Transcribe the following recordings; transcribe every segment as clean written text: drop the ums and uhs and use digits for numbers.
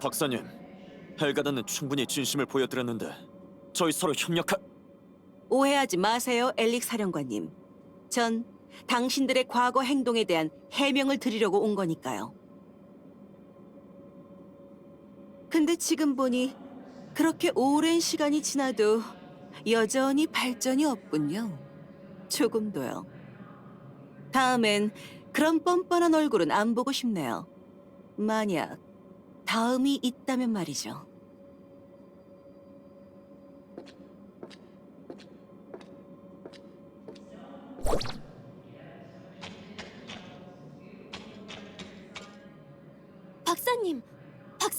박사님, 헬가드는 충분히 진심을 보여드렸는데 저희 서로 오해하지 마세요, 엘릭 사령관님. 전 당신들의 과거 행동에 대한 해명을 드리려고 온 거니까요. 근데 지금 보니 그렇게 오랜 시간이 지나도 여전히 발전이 없군요. 조금도요. 다음엔 그런 뻔뻔한 얼굴은 안 보고 싶네요. 만약 다음이 있다면 말이죠.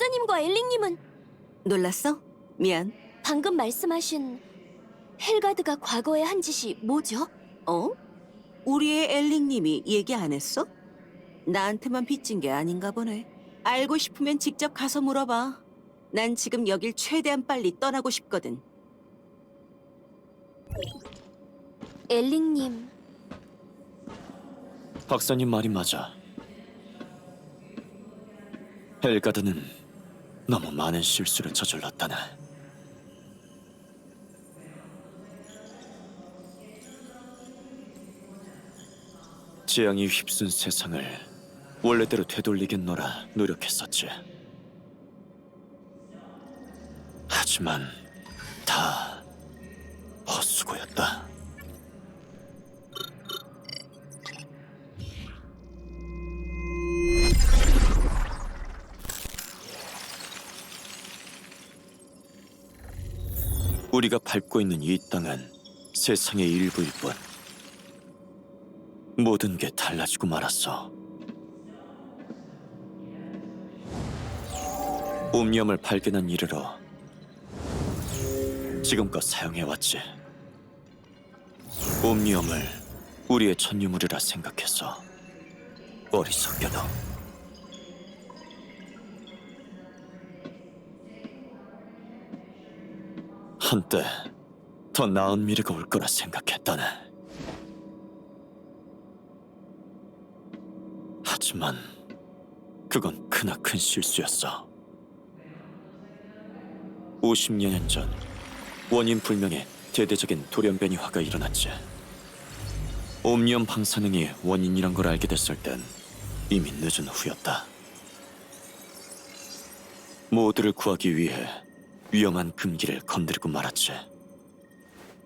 박사님과 엘릭님은 놀랐어? 미안. 방금 말씀하신 헬가드가 과거에 한 짓이 뭐죠? 어? 우리의 엘릭님이 얘기 안 했어? 나한테만 빚진 게 아닌가 보네. 알고 싶으면 직접 가서 물어봐. 난 지금 여길 최대한 빨리 떠나고 싶거든. 엘릭님, 박사님 말이 맞아. 헬가드는 너무 많은 실수를 저질렀다네. 재앙이 휩쓴 세상을 원래대로 되돌리겠노라 노력했었지. 하지만 다 헛수고였다. 우리가 밟고 있는 이 땅은 세상의 일부일 뿐. 모든 게 달라지고 말았어. 옴니엄을 발견한 이래로 지금껏 사용해왔지. 옴니엄을 우리의 전유물이라 생각했어. 어리석게도. 한때 더 나은 미래가 올 거라 생각했다네. 하지만 그건 크나큰 실수였어. 50년 전 원인 불명의 대대적인 돌연변이화가 일어났지. 옴니엄 방사능이 원인이란 걸 알게 됐을 땐 이미 늦은 후였다. 모두를 구하기 위해 위험한 금기를 건드리고 말았지.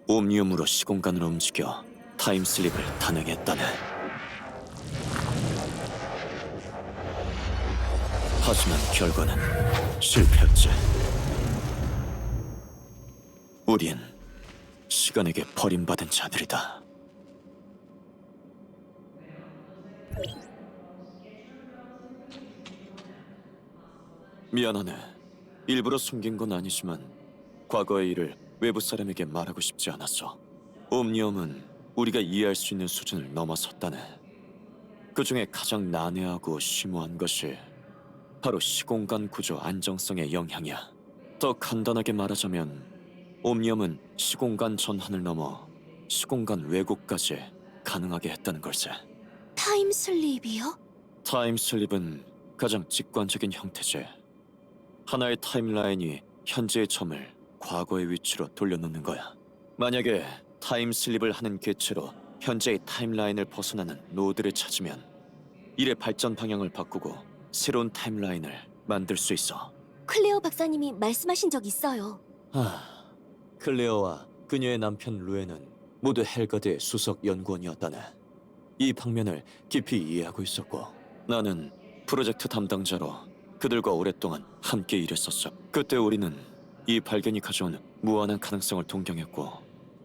옴니엄으로 시공간으로 움직여 타임슬립을 단행했다네. 하지만 결과는 실패였지. 우린 시간에게 버림받은 자들이다. 미안하네. 일부러 숨긴 건 아니지만 과거의 일을 외부 사람에게 말하고 싶지 않았어. 옴니엄은 우리가 이해할 수 있는 수준을 넘어섰다네. 그 중에 가장 난해하고 심오한 것이 바로 시공간 구조 안정성의 영향이야. 더 간단하게 말하자면 옴니엄은 시공간 전환을 넘어 시공간 왜곡까지 가능하게 했다는 걸세. 타임슬립이요? 타임슬립은 가장 직관적인 형태지. 하나의 타임라인이 현재의 점을 과거의 위치로 돌려놓는 거야. 만약에 타임슬립을 하는 개체로 현재의 타임라인을 벗어나는 노드를 찾으면 일의 발전 방향을 바꾸고 새로운 타임라인을 만들 수 있어. 클레어 박사님이 말씀하신 적 있어요. 클레어와 그녀의 남편 루에는 모두 헬가드의 수석 연구원이었다네. 이 방면을 깊이 이해하고 있었고 나는 프로젝트 담당자로 그들과 오랫동안 함께 일했었어. 그때 우리는 이 발견이 가져온 무한한 가능성을 동경했고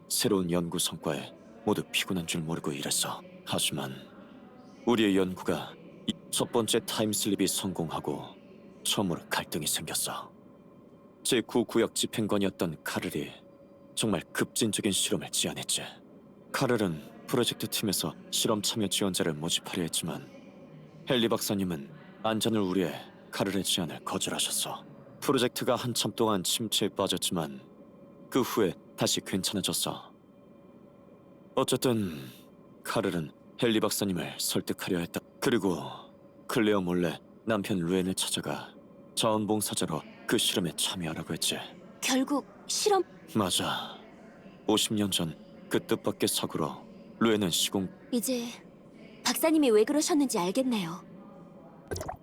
새로운 연구 성과에 모두 피곤한 줄 모르고 일했어. 하지만 우리의 연구가 첫 번째 타임슬립이 성공하고 처음으로 갈등이 생겼어. 제9구역 집행관이었던 카를이 정말 급진적인 실험을 제안했지. 카를은 프로젝트 팀에서 실험 참여 지원자를 모집하려 했지만 헨리 박사님은 안전을 우려해 카를의 제안을 거절하셨어. 프로젝트가 한참 동안 침체에 빠졌지만 그 후에 다시 괜찮아졌어. 어쨌든 카를은 헨리 박사님을 설득하려 했다. 그리고 클레어 몰래 남편 루엔을 찾아가 자원봉사자로 그 실험에 참여하라고 했지. 결국 실험... 맞아. 50년 전 그 뜻밖의 사고로 루에는 시공 이제 박사님이 왜 그러셨는지 알겠네요.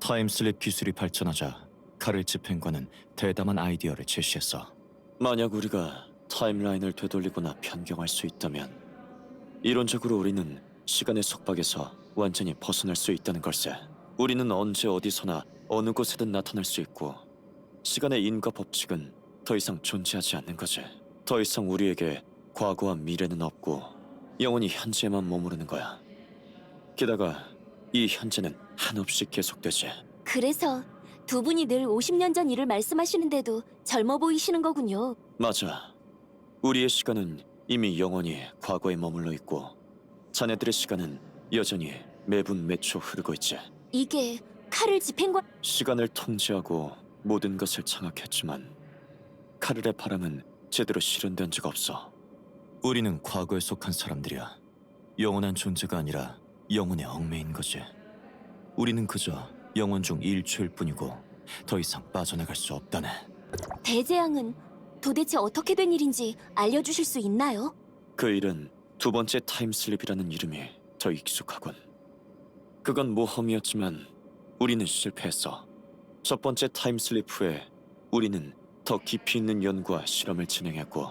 타임슬립 기술이 발전하자 카를 집행관은 대담한 아이디어를 제시했어. 만약 우리가 타임라인을 되돌리거나 변경할 수 있다면 이론적으로 우리는 시간의 속박에서 완전히 벗어날 수 있다는 걸세. 우리는 언제 어디서나 어느 곳에든 나타날 수 있고 시간의 인과 법칙은 더 이상 존재하지 않는 거지. 더 이상 우리에게 과거와 미래는 없고 영원히 현재에만 머무르는 거야. 게다가 이 현재는 한없이 계속되지. 그래서 두 분이 늘 50년 전 일을 말씀하시는데도 젊어 보이시는 거군요. 맞아. 우리의 시간은 이미 영원히 과거에 머물러 있고 자네들의 시간은 여전히 매분 매초 흐르고 있지. 이게 칼을 집행관... 시간을 통제하고 모든 것을 장악했지만 카를의 바람은 제대로 실현된 적 없어. 우리는 과거에 속한 사람들이야. 영원한 존재가 아니라 영혼에 얽매인 거지. 우리는 그저 영혼 중 일초일 뿐이고 더 이상 빠져나갈 수 없다네. 대재앙은 도대체 어떻게 된 일인지 알려주실 수 있나요? 그 일은 두 번째 타임슬립이라는 이름이 더 익숙하군. 그건 모험이었지만 우리는 실패했어. 첫 번째 타임슬립 후에 우리는 더 깊이 있는 연구와 실험을 진행했고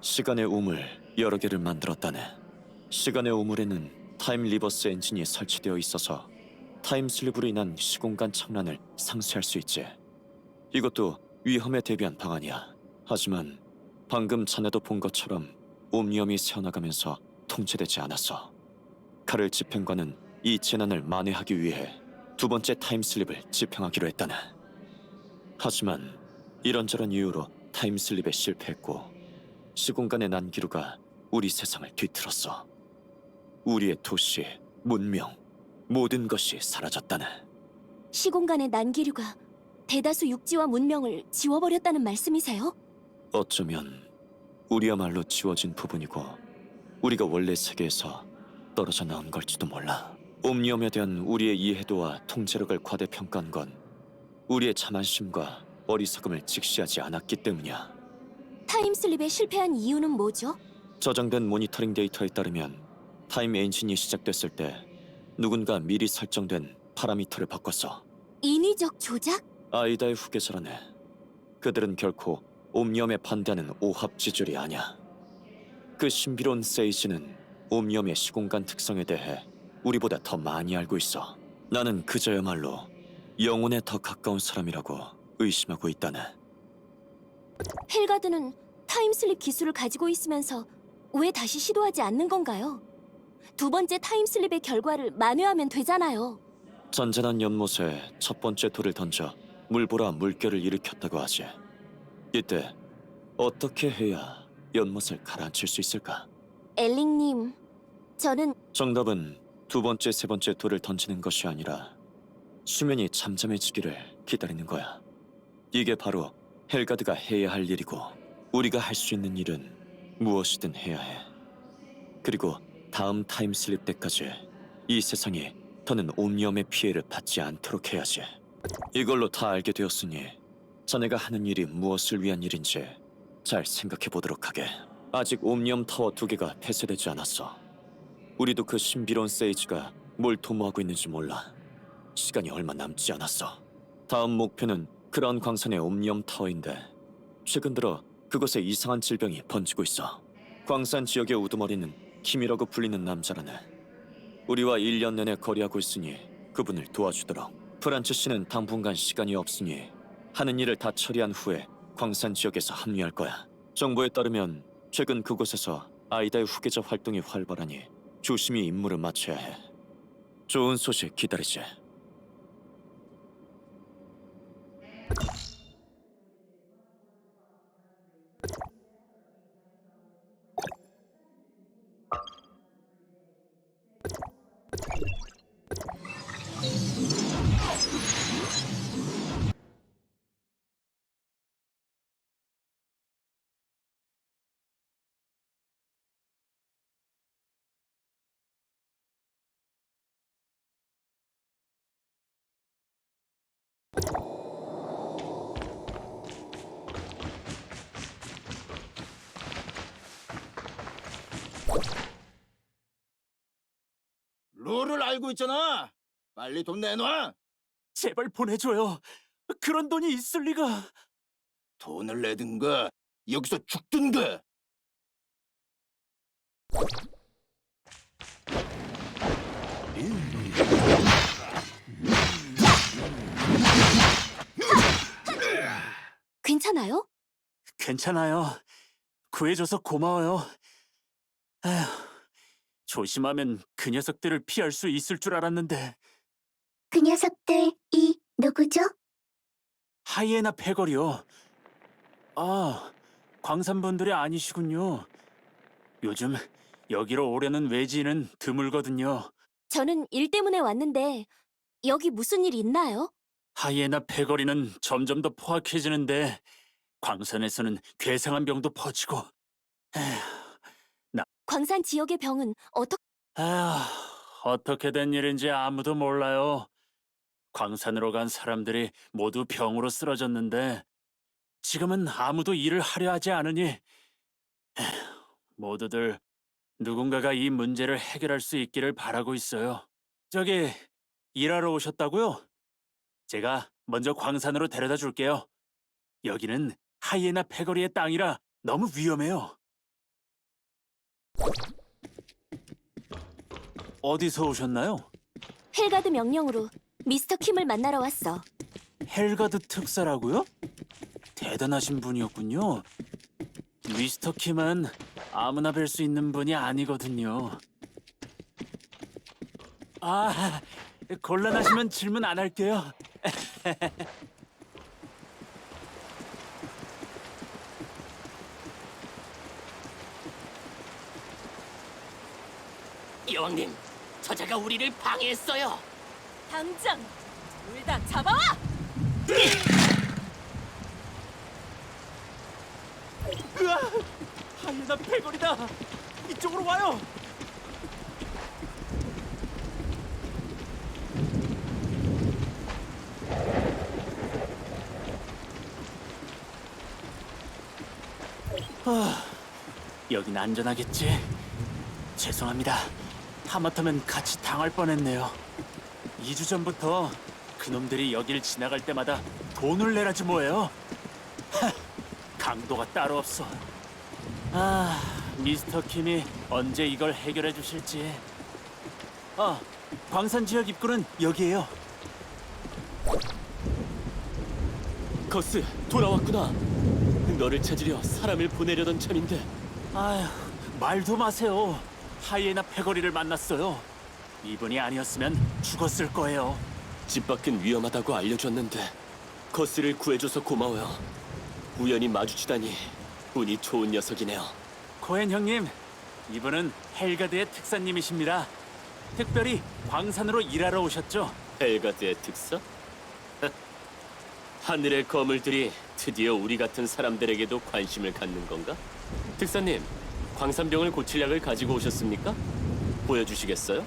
시간의 우물 여러 개를 만들었다네. 시간의 우물에는 타임 리버스 엔진이 설치되어 있어서 타임슬립으로 인한 시공간 착란을 상쇄할 수 있지. 이것도 위험에 대비한 방안이야. 하지만 방금 자네도 본 것처럼 옴니엄이 새어나가면서 통제되지 않았어. 카를 집행관은 이 재난을 만회하기 위해 두 번째 타임슬립을 집행하기로 했다네. 하지만 이런저런 이유로 타임슬립에 실패했고 시공간의 난기류가 우리 세상을 뒤틀었어. 우리의 도시, 문명, 모든 것이 사라졌다네. 시공간의 난기류가 대다수 육지와 문명을 지워버렸다는 말씀이세요? 어쩌면 우리야말로 지워진 부분이고 우리가 원래 세계에서 떨어져 나온 걸지도 몰라. 옴니엄에 대한 우리의 이해도와 통제력을 과대평가한 건 우리의 자만심과 어리석음을 직시하지 않았기 때문이야. 타임슬립에 실패한 이유는 뭐죠? 저장된 모니터링 데이터에 따르면 타임 엔진이 시작됐을 때 누군가 미리 설정된 파라미터를 바꿨어. 인위적 조작? 아이다의 후계자라네. 그들은 결코 옴니엄에 반대하는 오합지졸이 아니야. 그 신비로운 세이지는 옴니엄의 시공간 특성에 대해 우리보다 더 많이 알고 있어. 나는 그저야말로 영혼에 더 가까운 사람이라고 의심하고 있다네. 헬가드는 타임슬립 기술을 가지고 있으면서 왜 다시 시도하지 않는 건가요? 두 번째 타임슬립의 결과를 만회하면 되잖아요. 잔잔한 연못에 첫 번째 돌을 던져 물보라 물결을 일으켰다고 하지. 이때 어떻게 해야 연못을 가라앉힐 수 있을까? 엘링님, 저는 정답은 두 번째, 세 번째 돌을 던지는 것이 아니라 수면이 잠잠해지기를 기다리는 거야. 이게 바로 헬가드가 해야 할 일이고 우리가 할 수 있는 일은 무엇이든 해야 해. 그리고 다음 타임슬립 때까지 이 세상이 더는 옴니엄의 피해를 받지 않도록 해야지. 이걸로 다 알게 되었으니 자네가 하는 일이 무엇을 위한 일인지 잘 생각해 보도록 하게. 아직 옴니엄 타워 2개가 폐쇄되지 않았어. 우리도 그 신비로운 세이지가 뭘 도모하고 있는지 몰라. 시간이 얼마 남지 않았어. 다음 목표는 크라운 광산의 옴니엄 타워인데 최근 들어 그곳에 이상한 질병이 번지고 있어. 광산 지역의 우두머리는 키미라고 불리는 남자라네. 우리와 1년 내내 거리하고 있으니 그분을 도와주도록. 프란츠 씨는 당분간 시간이 없으니 하는 일을 다 처리한 후에 광산 지역에서 합류할 거야. 정보에 따르면 최근 그곳에서 아이다의 후계자 활동이 활발하니 조심히 임무를 마쳐야 해. 좋은 소식 기다리지. 룰을 알고 있잖아. 빨리 돈 내놔. 제발 보내줘요. 그런 돈이 있을 리가. 돈을 내든가 여기서 죽든가. 괜찮아요? 괜찮아요. 구해줘서 고마워요. 에휴, 조심하면 그 녀석들을 피할 수 있을 줄 알았는데. 그 녀석들이 누구죠? 하이에나 패거리요. 아, 광산분들이 아니시군요. 요즘 여기로 오려는 외지인은 드물거든요. 저는 일 때문에 왔는데 여기 무슨 일 있나요? 하이에나 패거리는 점점 더 포악해지는데 광산에서는 괴상한 병도 퍼지고. 광산 지역의 병은 어떻게 된 일인지 아무도 몰라요. 광산으로 간 사람들이 모두 병으로 쓰러졌는데 지금은 아무도 일을 하려 하지 않으니 모두들 누군가가 이 문제를 해결할 수 있기를 바라고 있어요. 저기 일하러 오셨다고요? 제가 먼저 광산으로 데려다 줄게요. 여기는 하이에나 패거리의 땅이라 너무 위험해요. 어디서 오셨나요? 헬가드 명령으로 미스터 킴을 만나러 왔어. 헬가드 특사라고요? 대단하신 분이었군요. 미스터 킴은 아무나 뵐 수 있는 분이 아니거든요. 곤란하시면 질문 안 할게요. 여왕님, 저자가 우리를 방해했어요. 당장 둘 다 잡아와! 하이에나 패거리다. 이쪽으로 와요. 여긴 안전하겠지. 죄송합니다. 하마터면 같이 당할 뻔했네요. 2주 전부터 그놈들이 여길 지나갈 때마다 돈을 내라지 뭐예요. 강도가 따로 없어. 미스터 킴이 언제 이걸 해결해 주실지. 광산 지역 입구는 여기예요. 거스, 돌아왔구나. 너를 찾으려 사람을 보내려던 참인데. 아휴, 말도 마세요. 하이에나 패거리를 만났어요. 이분이 아니었으면 죽었을 거예요. 집 밖은 위험하다고 알려줬는데 거스를 구해줘서 고마워요. 우연히 마주치다니 운이 좋은 녀석이네요. 코엔 형님, 이분은 헬가드의 특사님이십니다. 특별히 광산으로 일하러 오셨죠? 헬가드의 특사? 하늘의 거물들이 드디어 우리 같은 사람들에게도 관심을 갖는 건가? 특사님, 광산병을 고칠 약을 가지고 오셨습니까? 보여주시겠어요?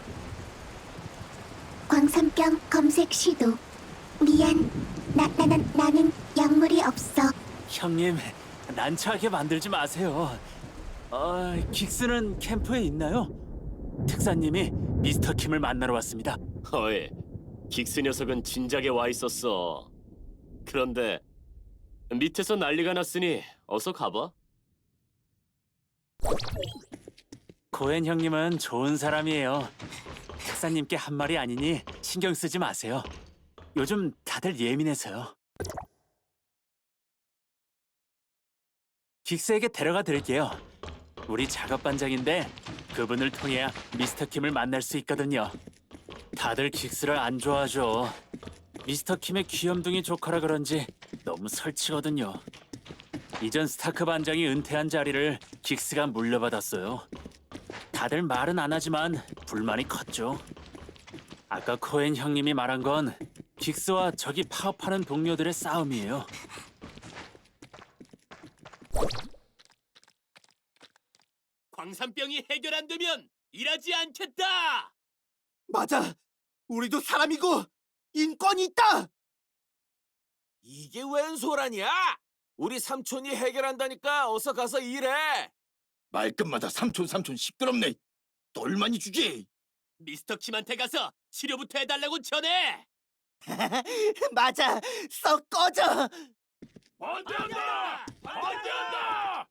광산병 검색 시도. 미안. 나는 약물이 없어. 형님, 난처하게 만들지 마세요. 긱스는 캠프에 있나요? 특사님이 미스터 킴을 만나러 왔습니다. 어이, 긱스 녀석은 진작에 와 있었어. 그런데 밑에서 난리가 났으니 어서 가봐. 코엔 형님은 좋은 사람이에요. 특사님께 한 말이 아니니 신경 쓰지 마세요. 요즘 다들 예민해서요. 긱스에게 데려가 드릴게요. 우리 작업 반장인데 그분을 통해야 미스터 킴을 만날 수 있거든요. 다들 긱스를 안 좋아하죠. 미스터 킴의 귀염둥이 조카라 그런지 너무 설치거든요. 이전 스타크 반장이 은퇴한 자리를 긱스가 물려받았어요. 다들 말은 안 하지만 불만이 컸죠. 아까 코엔 형님이 말한 건 긱스와 저기 파업하는 동료들의 싸움이에요. 광산병이 해결 안 되면 일하지 않겠다. 맞아. 우리도 사람이고 인권이 있다. 이게 웬 소란이야? 우리 삼촌이 해결한다니까 어서 가서 일해. 말끝마다 삼촌 시끄럽네. 똘 많이 주지. 미스터 킴한테 가서 치료부터 해달라고 전해. 맞아. 썩 꺼져. 번개한다! 번개한다!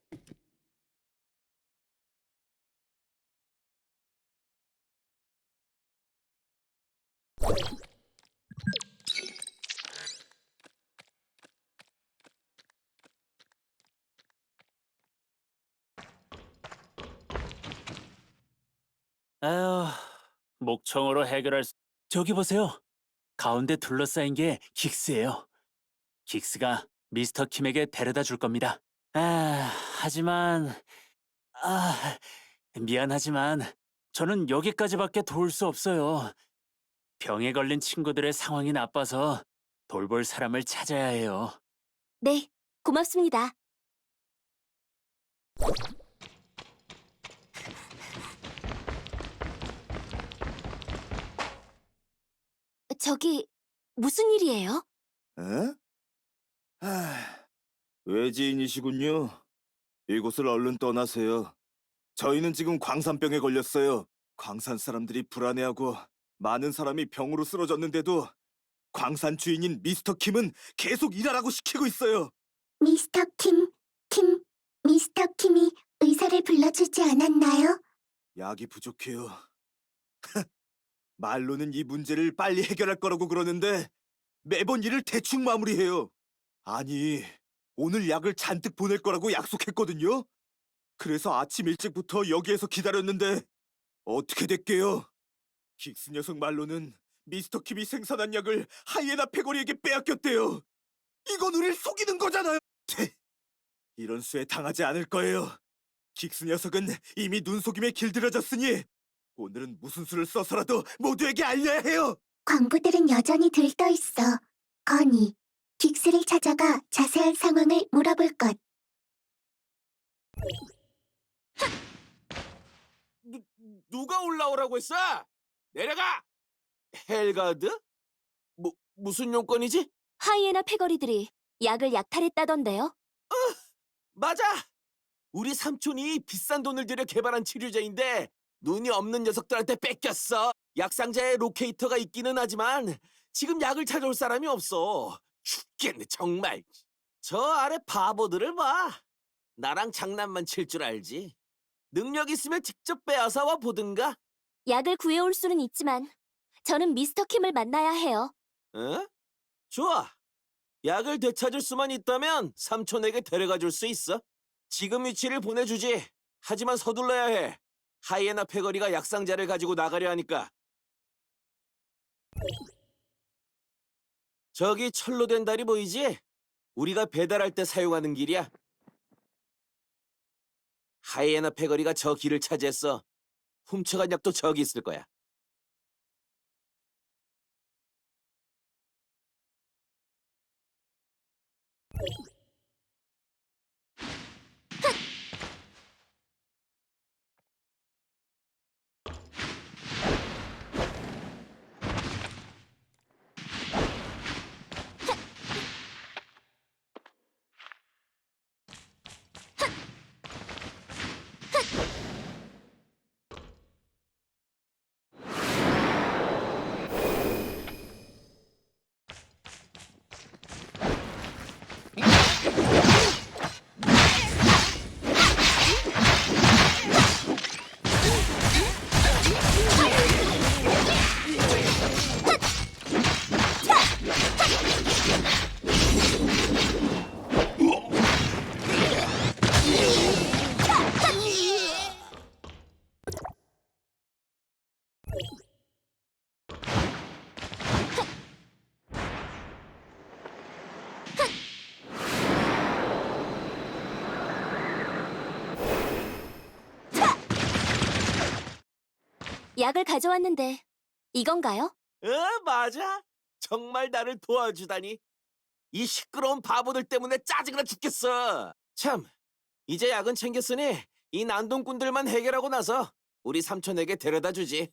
아휴, 목청으로 해결할 수... 저기 보세요. 가운데 둘러싸인 게 긱스예요. 긱스가 미스터 킴에게 데려다 줄 겁니다. 하지만... 미안하지만 저는 여기까지밖에 도울 수 없어요. 병에 걸린 친구들의 상황이 나빠서 돌볼 사람을 찾아야 해요. 네, 고맙습니다. 저기, 무슨 일이에요? 에? 외지인이시군요. 이곳을 얼른 떠나세요. 저희는 지금 광산병에 걸렸어요. 광산 사람들이 불안해하고 많은 사람이 병으로 쓰러졌는데도 광산 주인인 미스터 킴은 계속 일하라고 시키고 있어요. 미스터 미스터 킴이 의사를 불러주지 않았나요? 약이 부족해요. 말로는 이 문제를 빨리 해결할 거라고 그러는데 매번 일을 대충 마무리해요. 아니, 오늘 약을 잔뜩 보낼 거라고 약속했거든요. 그래서 아침 일찍부터 여기에서 기다렸는데 어떻게 됐게요? 긱스 녀석 말로는 미스터 킴이 생산한 약을 하이에나 패거리에게 빼앗겼대요. 이건 우릴 속이는 거잖아요. 이런 수에 당하지 않을 거예요. 긱스 녀석은 이미 눈속임에 길들여졌으니 오늘은 무슨 수를 써서라도 모두에게 알려야 해요. 광부들은 여전히 들떠 있어. 건이 긱스를 찾아가 자세한 상황을 물어볼 것. 누가 올라오라고 했어? 내려가! 헬가드? 무슨 용건이지? 하이에나 패거리들이 약을 약탈했다던데요? 맞아! 우리 삼촌이 비싼 돈을 들여 개발한 치료제인데 눈이 없는 녀석들한테 뺏겼어. 약상자에 로케이터가 있기는 하지만 지금 약을 찾아올 사람이 없어. 죽겠네 정말. 저 아래 바보들을 봐. 나랑 장난만 칠 줄 알지. 능력 있으면 직접 빼앗아 와 보든가. 약을 구해올 수는 있지만 저는 미스터 킴을 만나야 해요. 어? 좋아. 약을 되찾을 수만 있다면 삼촌에게 데려가 줄 수 있어. 지금 위치를 보내주지. 하지만 서둘러야 해. 하이에나 패거리가 약상자를 가지고 나가려 하니까. 저기 철로 된 다리 보이지? 우리가 배달할 때 사용하는 길이야. 하이에나 패거리가 저 길을 차지했어. 훔쳐간 약도 저기 있을 거야. 약을 가져왔는데 이건가요? 맞아. 정말 나를 도와주다니. 이 시끄러운 바보들 때문에 짜증나 죽겠어. 참, 이제 약은 챙겼으니 이 난동꾼들만 해결하고 나서 우리 삼촌에게 데려다 주지.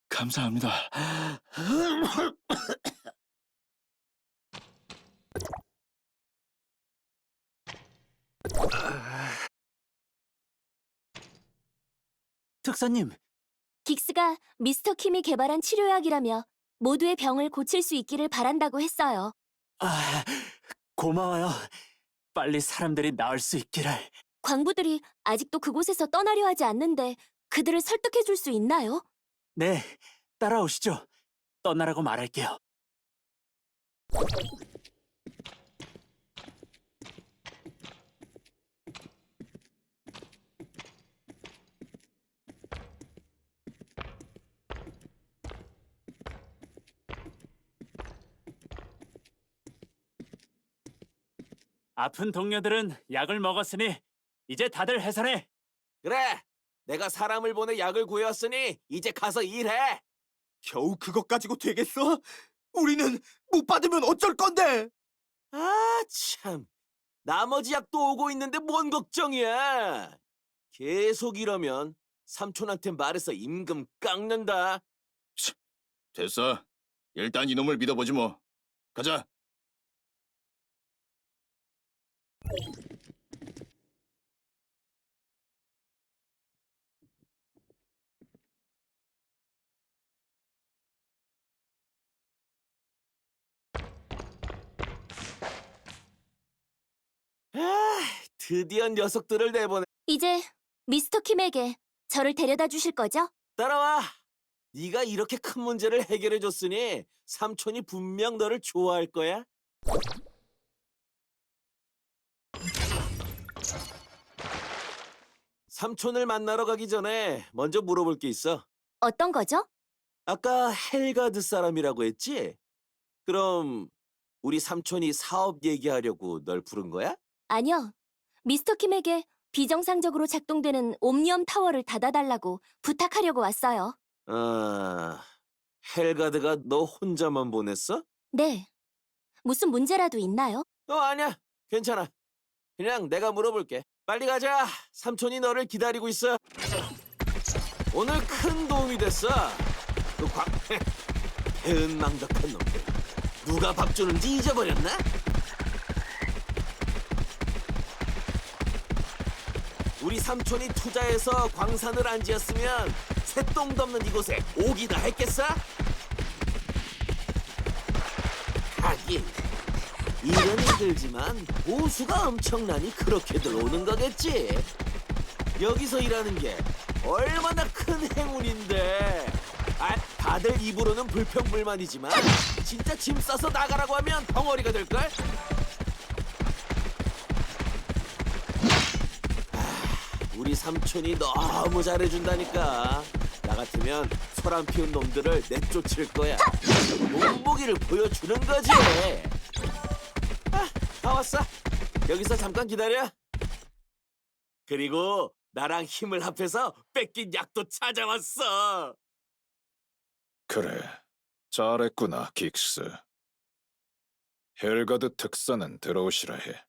감사합니다. 특사님, 긱스가 미스터 킴이 개발한 치료약이라며 모두의 병을 고칠 수 있기를 바란다고 했어요. 아, 고마워요. 빨리 사람들이 나을 수 있기를. 광부들이 아직도 그곳에서 떠나려 하지 않는데 그들을 설득해 줄 수 있나요? 네, 따라오시죠. 떠나라고 말할게요. 아픈 동료들은 약을 먹었으니 이제 다들 해산해. 그래, 내가 사람을 보내 약을 구해왔으니 이제 가서 일해. 겨우 그것 가지고 되겠어? 우리는 못 받으면 어쩔 건데? 아, 참. 나머지 약도 오고 있는데 뭔 걱정이야. 계속 이러면 삼촌한테 말해서 임금 깎는다. 됐어. 일단 이놈을 믿어보지 뭐. 가자. 아, 드디어 녀석들을 내보내. 이제 미스터 킴에게 저를 데려다 주실 거죠? 따라와. 네가 이렇게 큰 문제를 해결해줬으니 삼촌이 분명 너를 좋아할 거야. 삼촌을 만나러 가기 전에 먼저 물어볼 게 있어. 어떤 거죠? 아까 헬가드 사람이라고 했지? 그럼 우리 삼촌이 사업 얘기하려고 널 부른 거야? 아니요. 미스터 킴에게 비정상적으로 작동되는 옴니엄 타워를 닫아달라고 부탁하려고 왔어요. 아, 헬가드가 너 혼자만 보냈어? 네. 무슨 문제라도 있나요? 아니야. 괜찮아. 그냥 내가 물어볼게. 빨리 가자. 삼촌이 너를 기다리고 있어. 오늘 큰 도움이 됐어. 그 배은망덕한 놈들. 누가 밥 주는지 잊어버렸나? 우리 삼촌이 투자해서 광산을 안 지었으면 새똥도 없는 이곳에 오기나 했겠어? 하긴 일은 힘들지만 보수가 엄청나니 그렇게들 오는 거겠지. 여기서 일하는 게 얼마나 큰 행운인데. 아, 다들 입으로는 불평불만이지만 진짜 짐 싸서 나가라고 하면 덩어리가 될걸? 우리 삼촌이 너무 잘해준다니까. 나 같으면 소란 피운 놈들을 내쫓을 거야. 몸보기를 보여주는 거지. 다 왔어. 여기서 잠깐 기다려. 그리고 나랑 힘을 합해서 뺏긴 약도 찾아왔어. 그래. 잘했구나, 긱스. 헬가드 특사는 들어오시라 해.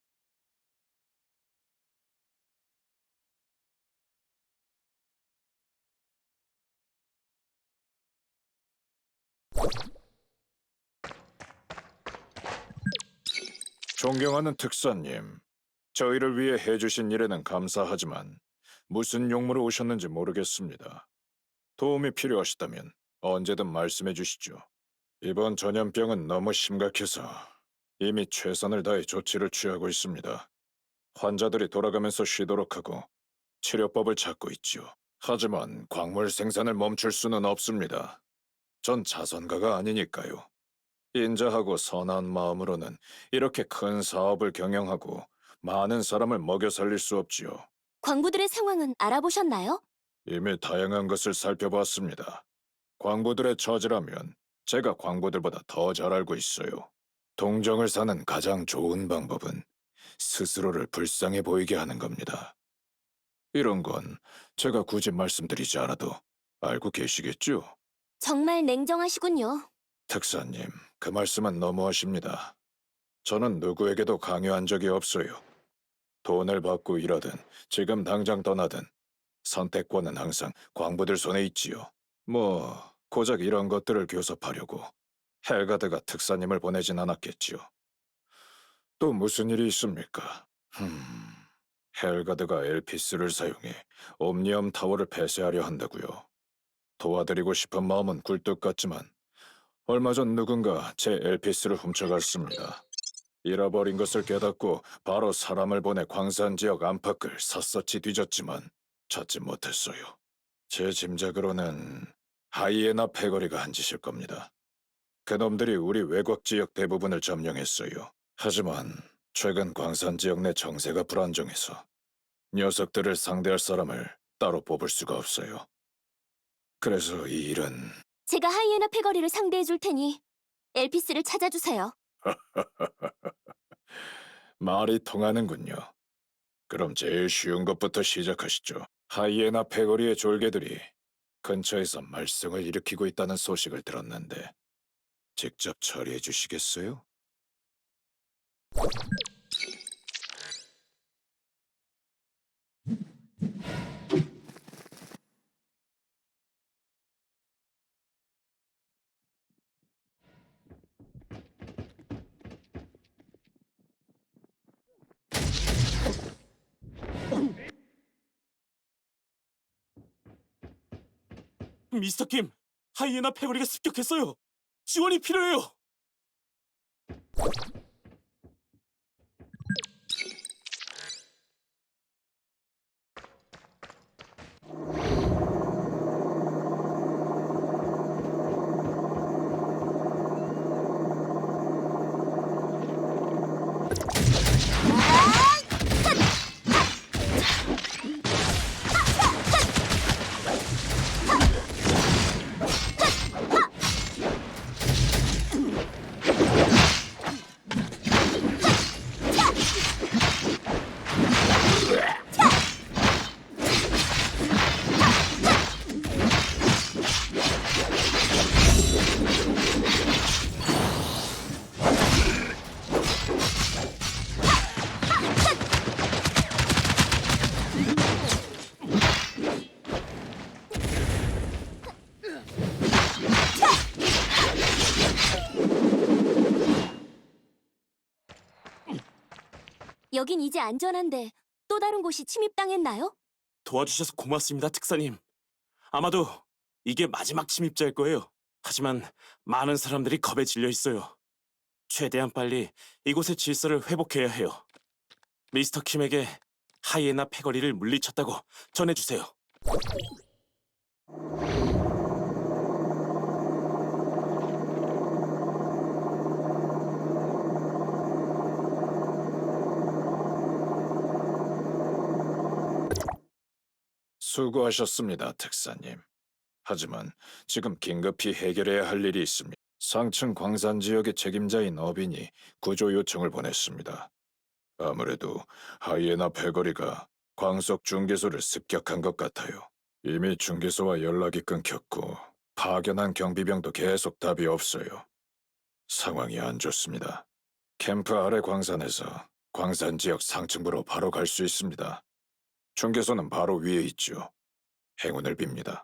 존경하는 특사님, 저희를 위해 해주신 일에는 감사하지만 무슨 용무로 오셨는지 모르겠습니다. 도움이 필요하시다면 언제든 말씀해 주시죠. 이번 전염병은 너무 심각해서 이미 최선을 다해 조치를 취하고 있습니다. 환자들이 돌아가면서 쉬도록 하고 치료법을 찾고 있죠. 하지만 광물 생산을 멈출 수는 없습니다. 전 자선가가 아니니까요. 인자하고 선한 마음으로는 이렇게 큰 사업을 경영하고 많은 사람을 먹여 살릴 수 없지요. 광부들의 상황은 알아보셨나요? 이미 다양한 것을 살펴봤습니다. 광부들의 처지라면 제가 광부들보다 더 잘 알고 있어요. 동정을 사는 가장 좋은 방법은 스스로를 불쌍해 보이게 하는 겁니다. 이런 건 제가 굳이 말씀드리지 않아도 알고 계시겠죠? 정말 냉정하시군요. 특사님, 그 말씀은 너무하십니다. 저는 누구에게도 강요한 적이 없어요. 돈을 받고 일하든 지금 당장 떠나든 선택권은 항상 광부들 손에 있지요. 뭐 고작 이런 것들을 교섭하려고 헬가드가 특사님을 보내진 않았겠지요. 또 무슨 일이 있습니까? 헬가드가 엘피스를 사용해 옴니엄 타워를 폐쇄하려 한다고요. 도와드리고 싶은 마음은 굴뚝 같지만 얼마 전 누군가 제 엘피스를 훔쳐갔습니다. 잃어버린 것을 깨닫고 바로 사람을 보내 광산 지역 안팎을 샅샅이 뒤졌지만 찾지 못했어요. 제 짐작으로는 하이에나 패거리가 한 짓일 겁니다. 그놈들이 우리 외곽 지역 대부분을 점령했어요. 하지만 최근 광산 지역 내 정세가 불안정해서 녀석들을 상대할 사람을 따로 뽑을 수가 없어요. 그래서 이 일은 제가 하이에나 패거리를 상대해 줄 테니 엘피스를 찾아주세요. 말이 통하는군요. 그럼 제일 쉬운 것부터 시작하시죠. 하이에나 패거리의 졸개들이 근처에서 말썽을 일으키고 있다는 소식을 들었는데 직접 처리해 주시겠어요? 미스터 킴, 하이에나 패거리가 습격했어요. 지원이 필요해요. 여긴 이제 안전한데 또 다른 곳이 침입당했나요? 도와주셔서 고맙습니다, 특사님. 아마도 이게 마지막 침입자일 거예요. 하지만 많은 사람들이 겁에 질려 있어요. 최대한 빨리 이곳의 질서를 회복해야 해요. 미스터 킴에게 하이에나 패거리를 물리쳤다고 전해주세요. 수고하셨습니다, 특사님. 하지만 지금 긴급히 해결해야 할 일이 있습니다. 상층 광산 지역의 책임자인 어빈이 구조 요청을 보냈습니다. 아무래도 하이에나 패거리가 광석 중개소를 습격한 것 같아요. 이미 중개소와 연락이 끊겼고 파견한 경비병도 계속 답이 없어요. 상황이 안 좋습니다. 캠프 아래 광산에서 광산 지역 상층부로 바로 갈 수 있습니다. 중개소는 바로 위에 있죠. 행운을 빕니다.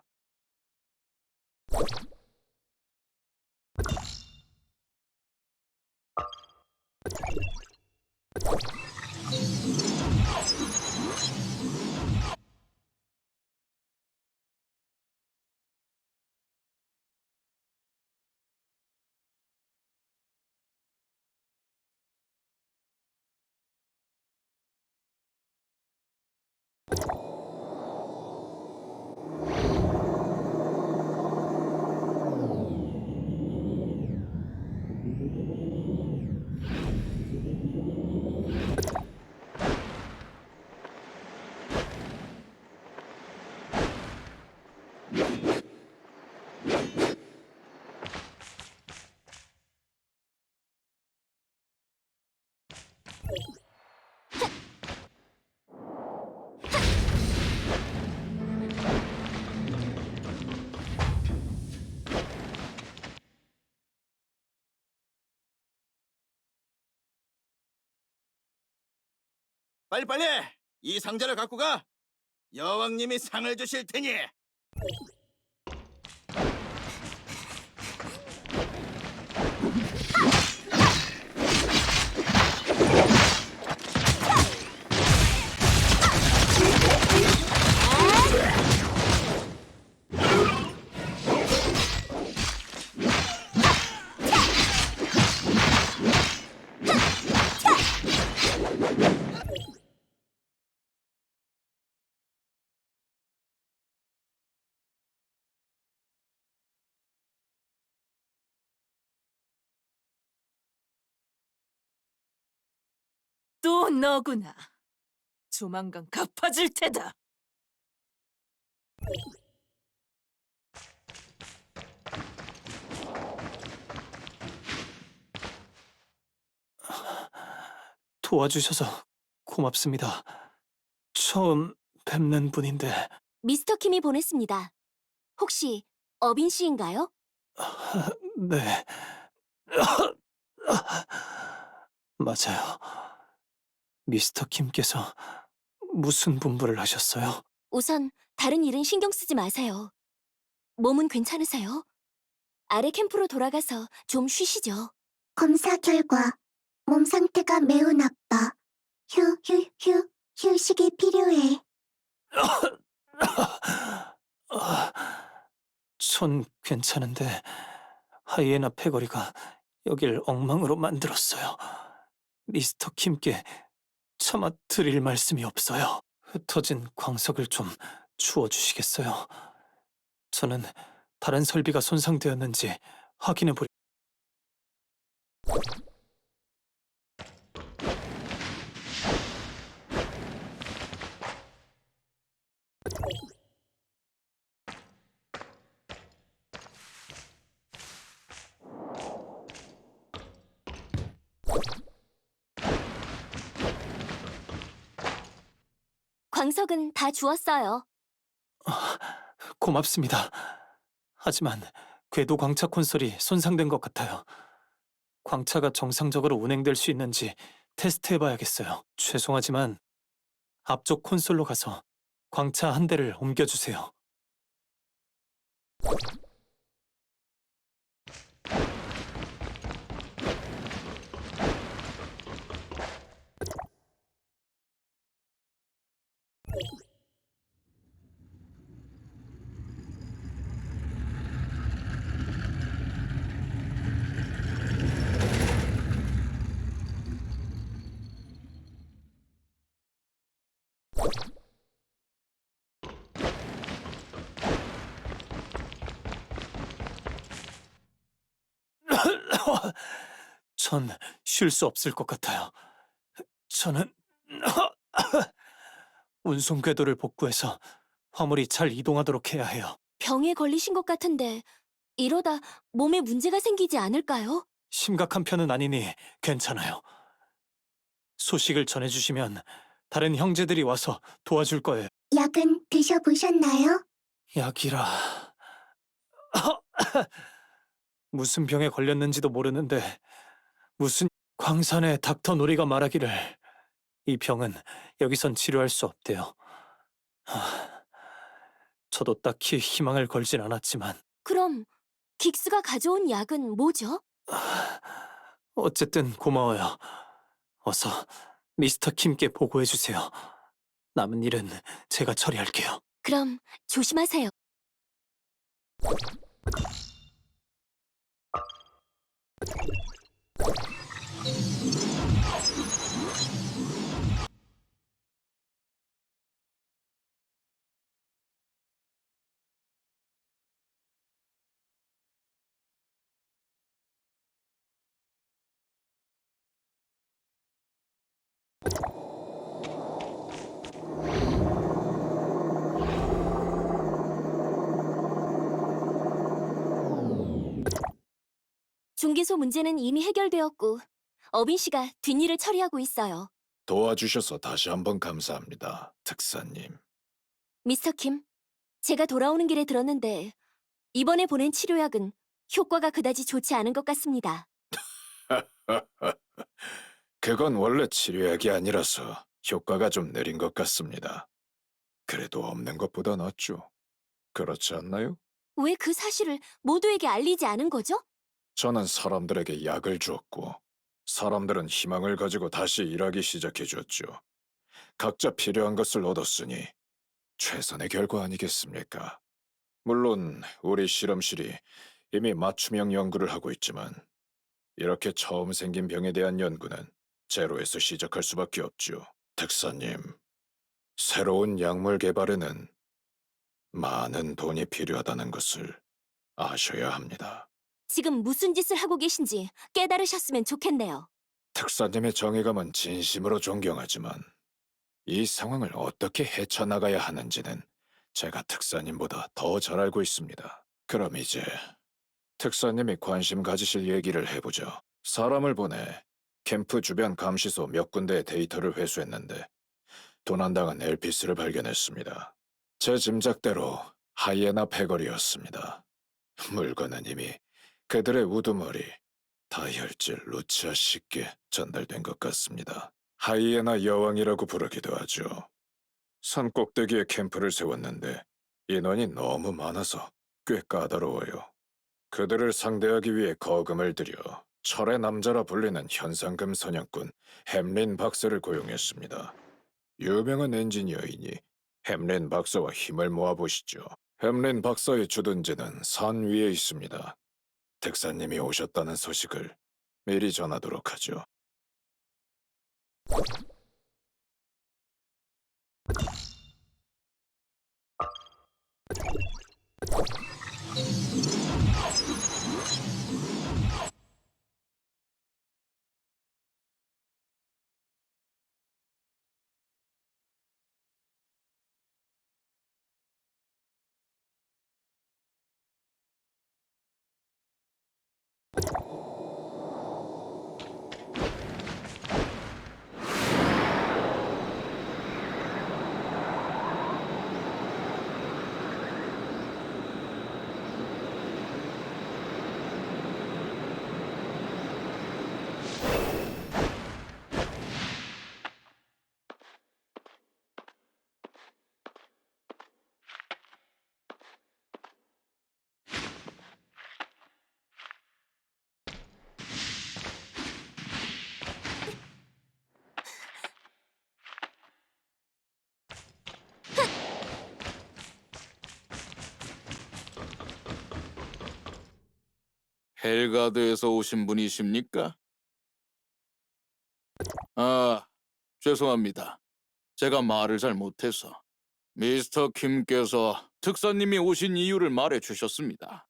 빨리빨리 이 상자를 갖고 가. 여왕님이 상을 주실 테니. 또 너구나. 조만간 갚아줄 테다. 도와주셔서 고맙습니다. 처음 뵙는 분인데. 미스터 킴이 보냈습니다. 혹시 어빈 씨인가요? 네. 맞아요. 미스터 킴께서 무슨 분부를 하셨어요? 우선 다른 일은 신경 쓰지 마세요. 몸은 괜찮으세요? 아래 캠프로 돌아가서 좀 쉬시죠. 검사 결과 몸 상태가 매우 나빠. 휴식이 필요해. 전 괜찮은데 하이에나 패거리가 여길 엉망으로 만들었어요. 미스터 킴께 차마 드릴 말씀이 없어요. 흩어진 광석을 좀 주워주시겠어요? 저는 다른 설비가 손상되었는지 확인해 보려. 광석은 다 주웠어요. 고맙습니다. 하지만 궤도 광차 콘솔이 손상된 것 같아요. 광차가 정상적으로 운행될 수 있는지 테스트해봐야겠어요. 죄송하지만 앞쪽 콘솔로 가서 광차 한 대를 옮겨주세요. 전 쉴 수 없을 것 같아요. 저는 운송 궤도를 복구해서 화물이 잘 이동하도록 해야 해요. 병에 걸리신 것 같은데 이러다 몸에 문제가 생기지 않을까요? 심각한 편은 아니니 괜찮아요. 소식을 전해주시면 다른 형제들이 와서 도와줄 거예요. 약은 드셔보셨나요? 약이라... 무슨 병에 걸렸는지도 모르는데 무슨 광산의 닥터 노리가 말하기를 이 병은 여기선 치료할 수 없대요. 저도 딱히 희망을 걸진 않았지만 그럼 긱스가 가져온 약은 뭐죠? 어쨌든 고마워요. 어서 미스터 킴께 보고해주세요. 남은 일은 제가 처리할게요. 그럼 조심하세요. 중개소 문제는 이미 해결되었고 어빈 씨가 뒷일을 처리하고 있어요. 도와주셔서 다시 한번 감사합니다, 특사님. 미스터 킴, 제가 돌아오는 길에 들었는데 이번에 보낸 치료약은 효과가 그다지 좋지 않은 것 같습니다. 그건 원래 치료약이 아니라서 효과가 좀 느린 것 같습니다. 그래도 없는 것보다 낫죠. 그렇지 않나요? 왜 그 사실을 모두에게 알리지 않은 거죠? 저는 사람들에게 약을 주었고 사람들은 희망을 가지고 다시 일하기 시작해 주었죠. 각자 필요한 것을 얻었으니 최선의 결과 아니겠습니까? 물론 우리 실험실이 이미 맞춤형 연구를 하고 있지만 이렇게 처음 생긴 병에 대한 연구는 제로에서 시작할 수밖에 없죠. 특사님, 새로운 약물 개발에는 많은 돈이 필요하다는 것을 아셔야 합니다. 지금 무슨 짓을 하고 계신지 깨달으셨으면 좋겠네요. 특사님의 정의감은 진심으로 존경하지만 이 상황을 어떻게 헤쳐나가야 하는지는 제가 특사님보다 더 잘 알고 있습니다. 그럼 이제 특사님이 관심 가지실 얘기를 해보죠. 사람을 보내 캠프 주변 감시소 몇 군데의 데이터를 회수했는데 도난당한 엘피스를 발견했습니다. 제 짐작대로 하이에나 패거리였습니다. 물건은 이미 그들의 우두머리 다혈질 루치아 씨께 전달된 것 같습니다. 하이에나 여왕이라고 부르기도 하죠. 산 꼭대기에 캠프를 세웠는데 인원이 너무 많아서 꽤 까다로워요. 그들을 상대하기 위해 거금을 들여 철의 남자라 불리는 현상금 사냥꾼 햄린 박사를 고용했습니다. 유명한 엔지니어이니 햄린 박사와 힘을 모아보시죠. 햄린 박사의 주둔지는 산 위에 있습니다. 특사님이 오셨다는 소식을 미리 전하도록 하죠. 헬가드에서 오신 분이십니까? 아, 죄송합니다. 제가 말을 잘 못해서. 미스터 킴께서 특사님이 오신 이유를 말해 주셨습니다.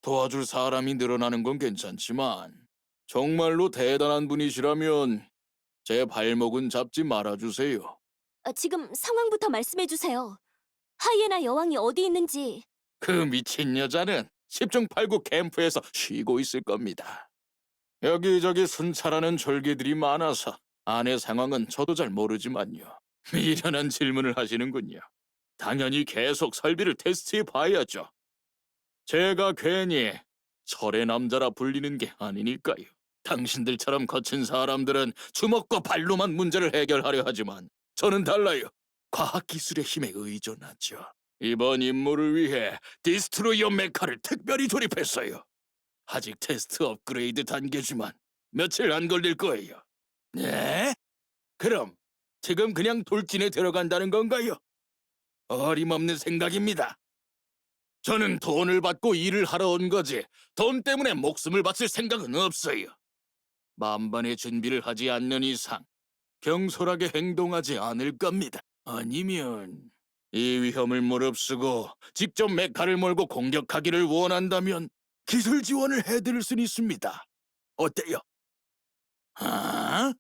도와줄 사람이 늘어나는 건 괜찮지만 정말로 대단한 분이시라면 제 발목은 잡지 말아주세요. 지금 상황부터 말씀해 주세요. 하이에나 여왕이 어디 있는지. 그 미친 여자는 10중 8구 캠프에서 쉬고 있을 겁니다. 여기저기 순찰하는 졸개들이 많아서 안의 상황은 저도 잘 모르지만요. 미련한 질문을 하시는군요. 당연히 계속 설비를 테스트해 봐야죠. 제가 괜히 철의 남자라 불리는 게 아니니까요. 당신들처럼 거친 사람들은 주먹과 발로만 문제를 해결하려 하지만 저는 달라요. 과학기술의 힘에 의존하죠. 이번 임무를 위해 디스트로이어 메카를 특별히 조립했어요. 아직 테스트 업그레이드 단계지만 며칠 안 걸릴 거예요. 네? 그럼 지금 그냥 돌진에 들어간다는 건가요? 어림없는 생각입니다. 저는 돈을 받고 일을 하러 온 거지 돈 때문에 목숨을 바칠 생각은 없어요. 만반의 준비를 하지 않는 이상 경솔하게 행동하지 않을 겁니다. 아니면 이 위험을 무릅쓰고 직접 메카를 몰고 공격하기를 원한다면 기술 지원을 해드릴 수 있습니다. 어때요? 아?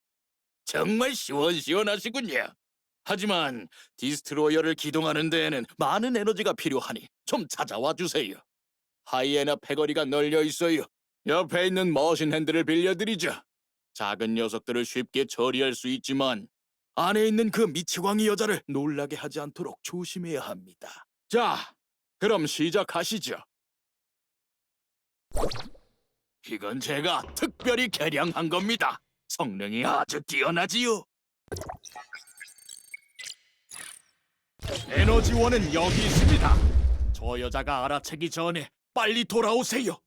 정말 시원시원하시군요. 하지만 디스트로이어를 기동하는 데에는 많은 에너지가 필요하니 좀 찾아와 주세요. 하이에나 패거리가 널려 있어요. 옆에 있는 머신 핸들을 빌려드리죠. 작은 녀석들을 쉽게 처리할 수 있지만 안에 있는 그 미치광이 여자를 놀라게 하지 않도록 조심해야 합니다. 자, 그럼 시작하시죠. 이건 제가 특별히 개량한 겁니다. 성능이 아주 뛰어나지요. 에너지원은 여기 있습니다. 저 여자가 알아채기 전에 빨리 돌아오세요.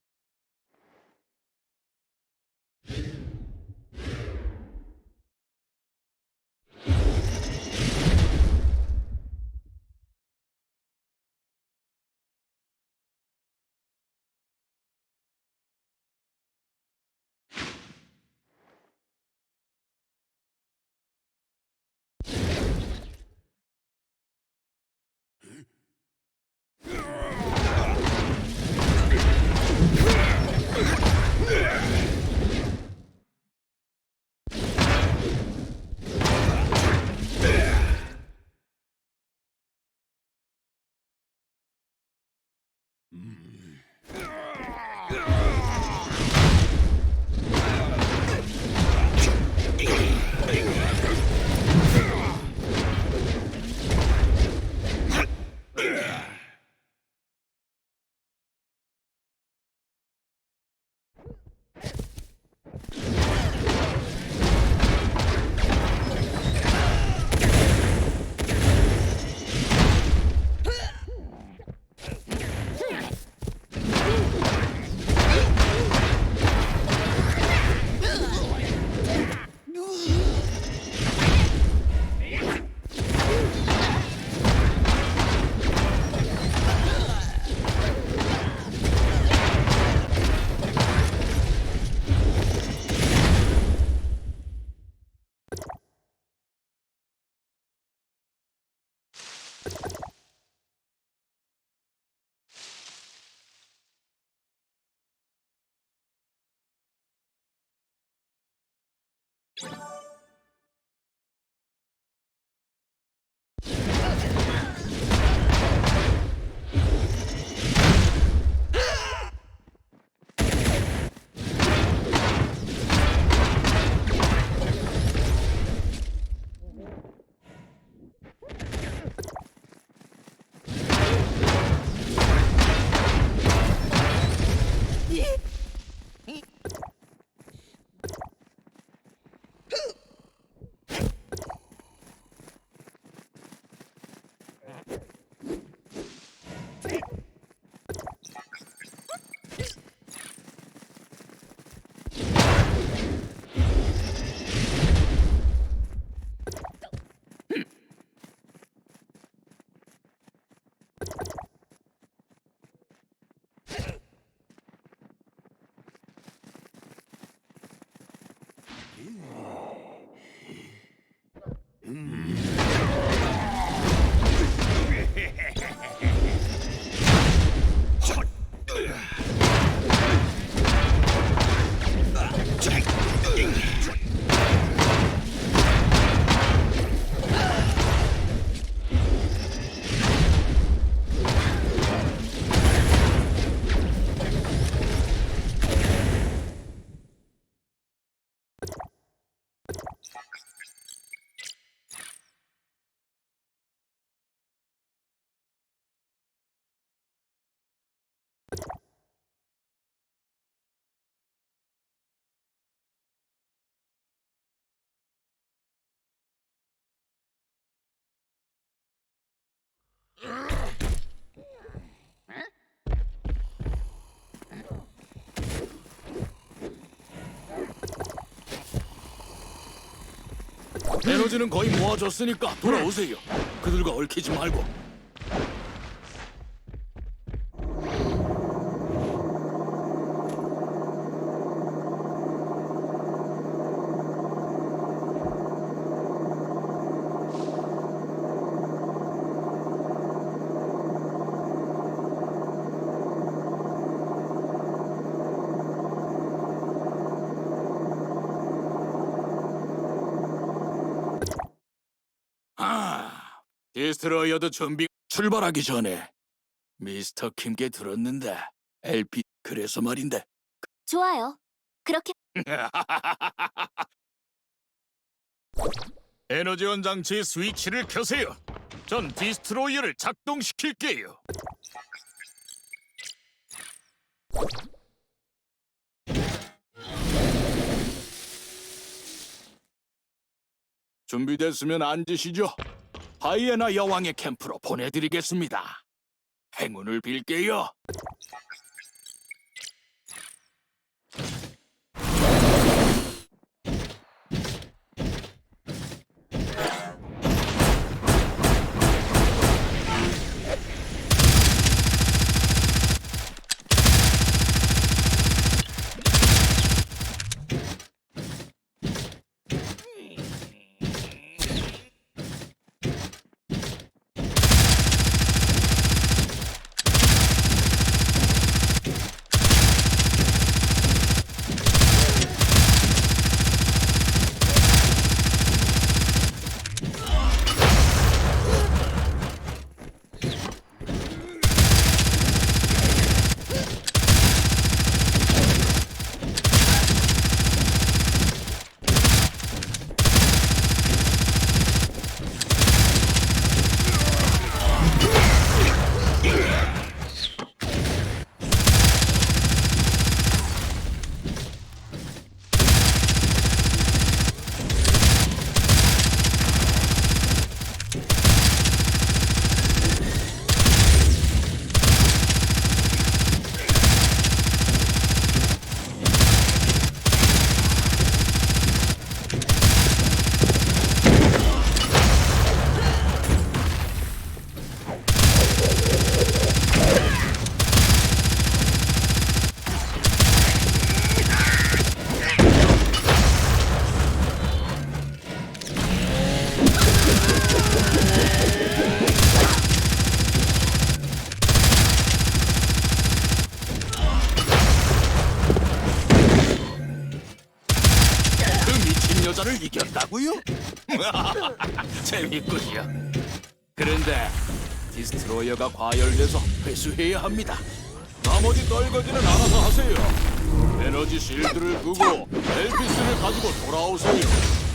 에너지는 거의 모아졌으니까 돌아오세요. 그들과 얽히지 말고. 디스트로이어도 준비 출발하기 전에 미스터 킴께 들었는데 LP 그래서 말인데 좋아요. 그렇게 에너지원 장치 스위치를 켜세요. 전 디스트로이어를 작동시킬게요. 준비됐으면 앉으시죠. 하이에나 여왕의 캠프로 보내드리겠습니다. 행운을 빌게요. 나를 이겼다고요? 재밌군요. 그런데 디스트로이어가 과열돼서 회수해야 합니다. 나머지 떨거지는 알아서 하세요. 에너지 실드를 끄고 엘피스를 가지고 돌아오세요.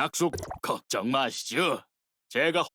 약속 걱정 마시죠. 제가